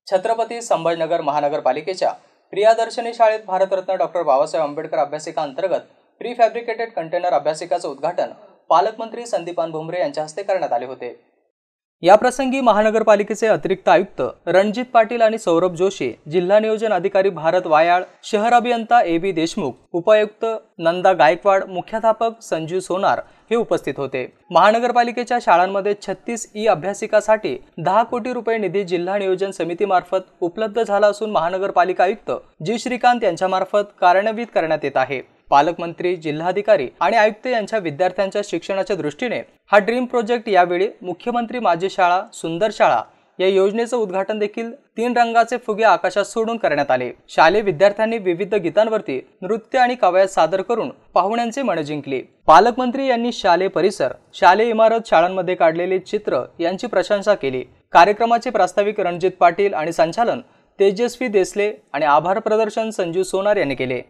छत्रपती संभाजीनगर महानगरपालिकेच्या प्रियदर्शनी शाळेत भारतरत्न डॉ. बाबासाहेब आंबेडकर अभ्यासिका अंतर्गत प्रीफॅब्रिकेटेड कंटेनर अभ्यासिकाचे उद्घाटन पालकमंत्री संदीपान भुमरे यांच्या हस्ते करण्यात आले होते। या प्रसंगी महानगरपालिकेचे अतिरिक्त आयुक्त रणजित पाटील आणि सौरभ जोशी, जिल्हा नियोजन अधिकारी भारत वायाळ, शहर अभियंता ए.बी. देशमुख, उपायुक्त नंदा गायकवाड, मुख्याध्यापक संजीव सोनार हे उपस्थित होते। महानगरपालिकेच्या शाळांमध्ये 36 अभ्यासिकासाठी 10 कोटी रुपये निधी जिल्हा नियोजन समितीमार्फत उपलब्ध झाला असून महानगरपालिका आयुक्त जी श्रीकांत यांच्यामार्फत कार्यान्वित करण्यात येत आहे। पालकमंत्री, जिल्हाधिकारी आणि आयुक्त यांच्या विद्यार्थ्यांच्या शिक्षणाच्या दृष्टीने हा ड्रीम प्रोजेक्ट यावेळी मुख्यमंत्री माझी शाळा सुंदर शाळा या योजनेचं उद्घाटन देखील 3 रंगाचे फुगे आकाशात सोडून करण्यात आले। शालेय विद्यार्थ्यांनी विविध गीतांवरती नृत्य आणि कवायत सादर करून पाहुण्यांचे मन जिंकले। पालकमंत्री यांनी शालेय परिसर, शालेय इमारत, शाळांमध्ये काढलेले चित्र यांची प्रशंसा केली। कार्यक्रमाचे प्रास्ताविक रणजित पाटील आणि संचालन तेजस्वी देसले आणि आभार प्रदर्शन संजीव सोनार यांनी केले।